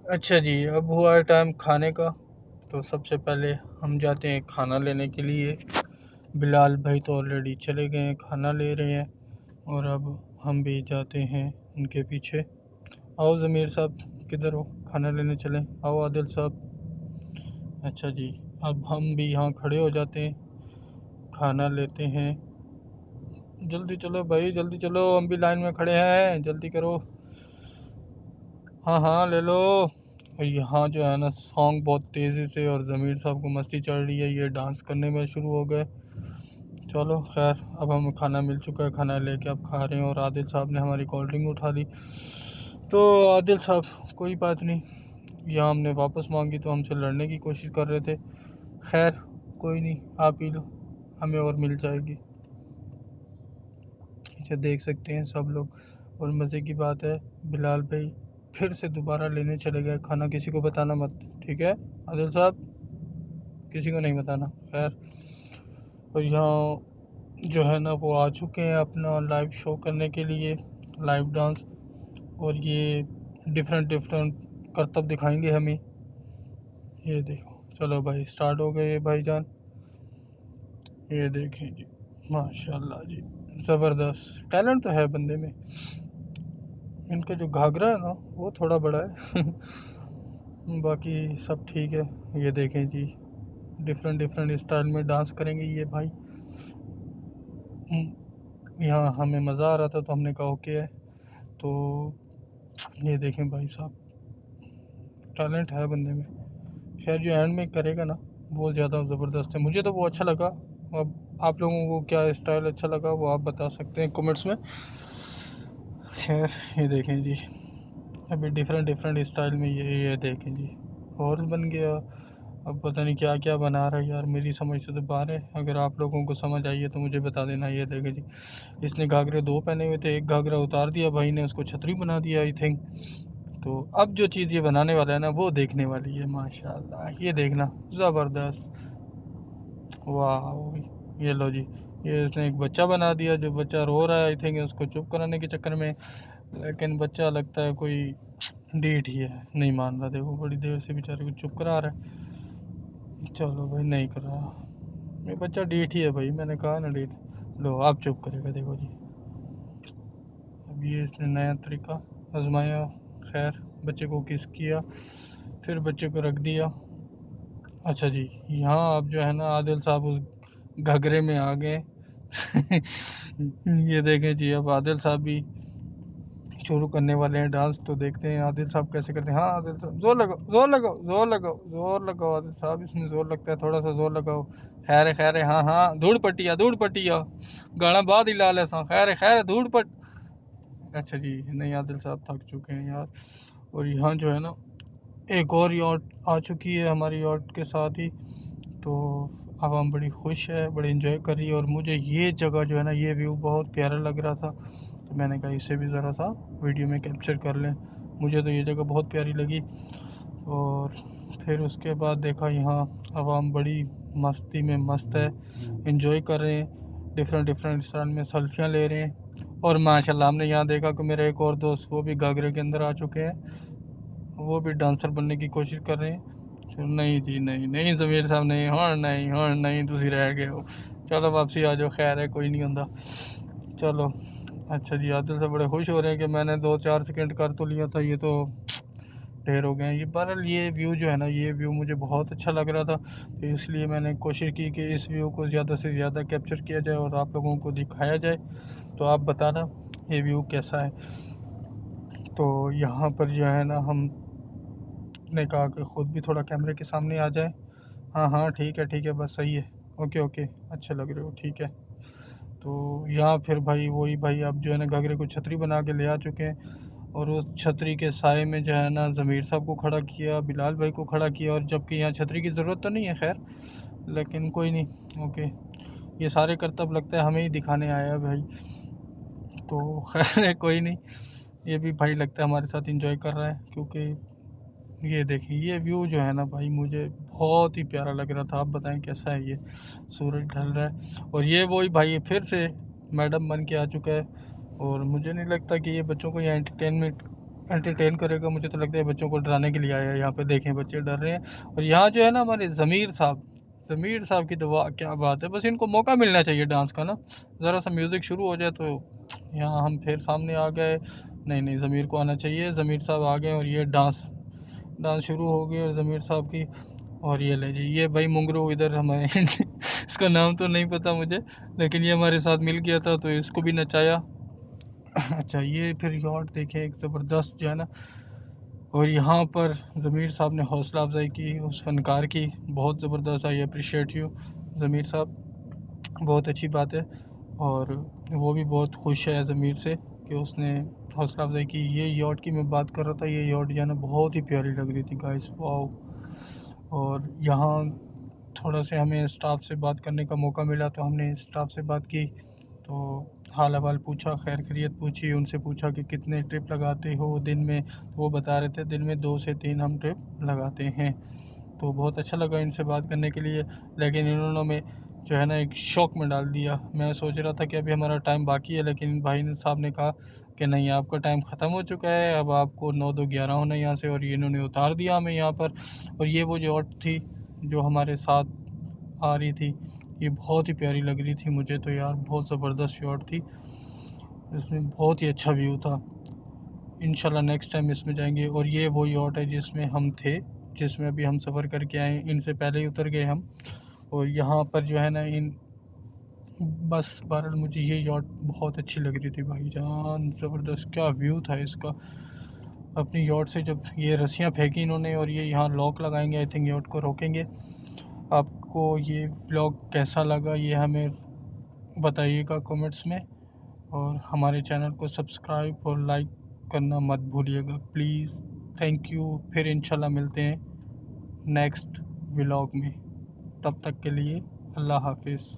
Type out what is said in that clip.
अच्छा जी, अब हुआ है टाइम खाने का। तो सबसे पहले हम जाते हैं खाना लेने के लिए। बिलाल भाई तो ऑलरेडी चले गए हैं, खाना ले रहे हैं। और अब हम भी जाते हैं उनके पीछे। आओ ज़मीर साहब, किधर हो? खाना लेने चलें। आओ आदिल साहब। अच्छा जी, अब हम भी यहाँ खड़े हो जाते हैं, खाना लेते हैं। जल्दी चलो भाई, जल्दी चलो, हम भी लाइन में खड़े हैं, जल्दी करो। हाँ हाँ, ले लो। और यहाँ जो है ना, सॉन्ग बहुत तेज़ी से और ज़मीर साहब को मस्ती चढ़ रही है, ये डांस करने में शुरू हो गए। चलो खैर, अब हमें खाना मिल चुका है, खाना लेके अब खा रहे हैं। और आदिल साहब ने हमारी कोल्ड ड्रिंक उठा ली। तो आदिल साहब, कोई बात नहीं, यहाँ हमने वापस मांगी तो हमसे लड़ने की कोशिश कर रहे थे। खैर कोई नहीं, आप पी लो, हमें और मिल जाएगी। इसे देख सकते हैं सब लोग। और मज़े की बात है, बिलाल भाई फिर से दोबारा लेने चले गए खाना। किसी को बताना मत, ठीक है आदिल साहब? किसी को नहीं बताना। खैर, और यहाँ जो है ना, वो आ चुके हैं अपना लाइव शो करने के लिए, लाइव डांस। और ये डिफरेंट डिफरेंट करतब दिखाएंगे हमें। ये देखो, चलो भाई, स्टार्ट हो गए भाईजान। ये देखें जी, माशाल्लाह जी, ज़बरदस्त टैलेंट तो है बंदे में। इनका जो घाघरा है ना, वो थोड़ा बड़ा है बाकी सब ठीक है। ये देखें जी, डिफरेंट डिफरेंट स्टाइल में डांस करेंगे ये भाई। यहाँ हमें मज़ा आ रहा था तो हमने कहा ओके है। तो ये देखें भाई साहब, टैलेंट है बंदे में। खैर, जो एंड में करेगा ना, वो ज़्यादा ज़बरदस्त है। मुझे तो वो अच्छा लगा। अब आप लोगों को क्या स्टाइल अच्छा लगा, वो आप बता सकते हैं कमेंट्स में। खैर, ये देखें जी, अभी डिफरेंट डिफरेंट स्टाइल में ये देखें जी, हॉर्स बन गया। अब पता नहीं क्या क्या बना रहा है यार, मेरी समझ से तो बाहर है। अगर आप लोगों को समझ आई है तो मुझे बता देना। ये देखें जी, इसने घाघरे दो पहने हुए थे, एक घाघरा उतार दिया भाई ने, उसको छतरी बना दिया आई थिंक। तो अब जो चीज़ ये बनाने वाला है ना, वो देखने वाली है माशाल्लाह। ये देखना, ज़बरदस्त, वाह। ये लो जी, ये इसने एक बच्चा बना दिया। जो बच्चा रो रहा है आई थिंक, उसको चुप कराने के चक्कर में। लेकिन बच्चा लगता है कोई डीठ ही है, नहीं मान रहा। देखो, बड़ी देर से बेचारे को चुप करा रहा है। चलो भाई, नहीं कर रहा, ये बच्चा डीठ ही है भाई, मैंने कहा ना डीठ। लो, आप चुप करेगा, देखो जी। अब ये इसने नया तरीका आजमाया। खैर, बच्चे को किस किया, फिर बच्चे को रख दिया। अच्छा जी, यहाँ अब जो है ना, आदिल साहब उस घघरे में आ गए ये देखें जी, अब आदिल साहब भी शुरू करने वाले हैं डांस। तो देखते हैं आदिल साहब कैसे करते हैं। हाँ आदिल साहब, जोर लगाओ, जोर लगाओ, जोर लगाओ, जोर लगाओ आदिल साहब, इसमें जोर लगता है, थोड़ा सा जोर लगाओ। खैर है, खैर है, हाँ हाँ, धूड़ पट्टिया, धूड़ पट्टिया, गाना बाद ही लाल ऐसा। खैर है, खैर है, धूड़ पट। अच्छा जी, नहीं, आदिल साहब थक चुके हैं यार। और यहाँ जो है ना, एक और याट आ चुकी है हमारी याट के साथ ही। तो अब हम बड़ी खुश है, बड़ी इन्जॉय कर रही है। और मुझे ये जगह जो है ना, ये व्यू बहुत प्यारा लग रहा था, तो मैंने कहा इसे भी ज़रा सा वीडियो में कैप्चर कर लें। मुझे तो ये जगह बहुत प्यारी लगी। और फिर उसके बाद देखा, यहाँ अब हम बड़ी मस्ती में मस्त है, इन्जॉय कर रहे हैं, डिफरेंट डिफरेंट स्टाइल में सेल्फियाँ ले रहे हैं। और माशाल्लाह, हमने यहाँ देखा कि मेरे एक और दोस्त, वो भी घाघरे के अंदर आ चुके हैं, वो भी डांसर बनने की कोशिश कर रहे हैं। नहीं जी, नहीं नहीं ज़मीर साहब, नहीं, हाँ नहीं, हाँ नहीं, तुसी रह गए हो। चलो वापसी आ जाओ, खैर है, कोई नहीं होता। चलो, अच्छा जी, आदिल से बड़े खुश हो रहे हैं कि मैंने 2-4 सेकंड कर तो लिया था, ये तो ढेर हो गए हैं। ये बहरहाल, ये व्यू जो है ना, ये व्यू मुझे बहुत अच्छा लग रहा था, तो इसलिए मैंने कोशिश की कि इस व्यू को ज़्यादा से ज़्यादा कैप्चर किया जाए और आप लोगों को दिखाया जाए। तो आप बताना ये व्यू कैसा है। तो यहाँ पर जो है ना, हम ने कहा कि ख़ुद भी थोड़ा कैमरे के सामने आ जाए। हाँ हाँ, ठीक है, ठीक है, बस सही है, ओके ओके, अच्छे लग रहे हो, ठीक है। तो यहाँ फिर भाई, वही भाई, अब जो है ना, घाघरे को छतरी बना के ले आ चुके हैं। और उस छतरी के साए में जो है ना, ज़मीर साहब को खड़ा किया, बिलाल भाई को खड़ा किया। और जबकि यहाँ छतरी की ज़रूरत तो नहीं है, खैर, लेकिन कोई नहीं, ओके। ये सारे करतब लगता है हमें ही दिखाने आया है भाई, तो खैर है, कोई नहीं। ये भी भाई लगता है हमारे साथ एंजॉय कर रहा है, क्योंकि ये देखिए, ये व्यू जो है ना भाई, मुझे बहुत ही प्यारा लग रहा था। आप बताएं कैसा है ये? सूरज ढल रहा है, और ये वही भाई फिर से मैडम बन के आ चुका है। और मुझे नहीं लगता कि ये बच्चों को यहाँ एंटरटेनमेंट एंटरटेन करेगा। मुझे तो लगता है बच्चों को डराने के लिए आया है यहाँ पे। देखें बच्चे डर रहे हैं। और यहाँ जो है ना हमारे ज़मीर साहब की दुआ, क्या बात है। बस इनको मौका मिलना चाहिए डांस का ना, ज़रा सा म्यूज़िक शुरू हो जाए तो यहाँ हम फिर सामने आ गए। नहीं ज़मीर को आना चाहिए। ज़मीर साहब आ गए और ये डांस शुरू हो गई और ज़मीर साहब की। और ये ले जी, ये भाई मुंगरू इधर हमारे इसका नाम तो नहीं पता मुझे, लेकिन ये हमारे साथ मिल गया था तो इसको भी नचाया। अच्छा, ये फिर यॉट देखें एक ज़बरदस्त जो है ना। और यहाँ पर ज़मीर साहब ने हौसला अफजाई की उस फ़नकार की, बहुत ज़बरदस्त। आई अप्रिशिएट यू ज़मीर साहब, बहुत अच्छी बात है। और वो भी बहुत खुश है ज़मीर से कि उसने हौसला अफजाई की। ये यॉट की मैं बात कर रहा था, ये यॉट जो है ना बहुत ही प्यारी लग रही थी गाइस, वाओ। और यहाँ थोड़ा से हमें स्टाफ से बात करने का मौका मिला तो हमने स्टाफ से बात की, तो हाल अहवाल पूछा, खैर खैरियत पूछी, उनसे पूछा कि कितने ट्रिप लगाते हो दिन में। तो वो बता रहे थे दिन में 2 से 3 हम ट्रिप लगाते हैं। तो बहुत अच्छा लगा इनसे बात करने के लिए। लेकिन इन्होंने में जो है ना एक शौक में डाल दिया। मैं सोच रहा था कि अभी हमारा टाइम बाकी है, लेकिन भाई साहब ने कहा कि नहीं, आपका टाइम ख़त्म हो चुका है, अब आपको 9-2-11 होना है यहाँ से। और ये इन्होंने उतार दिया हमें यहाँ पर। और ये वो जो औरत थी जो हमारे साथ आ रही थी, ये बहुत ही प्यारी लग रही थी मुझे तो यार, बहुत ज़बरदस्त शॉट थी, इसमें बहुत ही अच्छा व्यू था। इंशाल्लाह नेक्स्ट टाइम इसमें जाएंगे। और ये वो यॉट है जिसमें हम थे, जिसमें अभी हम सफ़र करके आए, इनसे पहले ही उतर गए हम। और यहाँ पर जो है ना बस बहरहाल मुझे ये यॉट बहुत अच्छी लग रही थी भाईजान, ज़बरदस्त क्या व्यू था इसका। अपनी यॉट से जब ये रस्सियाँ फेंकी इन्होंने और ये यहाँ लॉक लगाएंगे, आई थिंक यॉट को रोकेंगे। आपको ये व्लॉग कैसा लगा ये हमें बताइएगा कमेंट्स में। और हमारे चैनल को सब्सक्राइब और लाइक करना मत भूलिएगा प्लीज़। Thank you. फिर इंशाल्लाह मिलते हैं नेक्स्ट व्लॉग में। तब तक के लिए अल्लाह हाफिज़।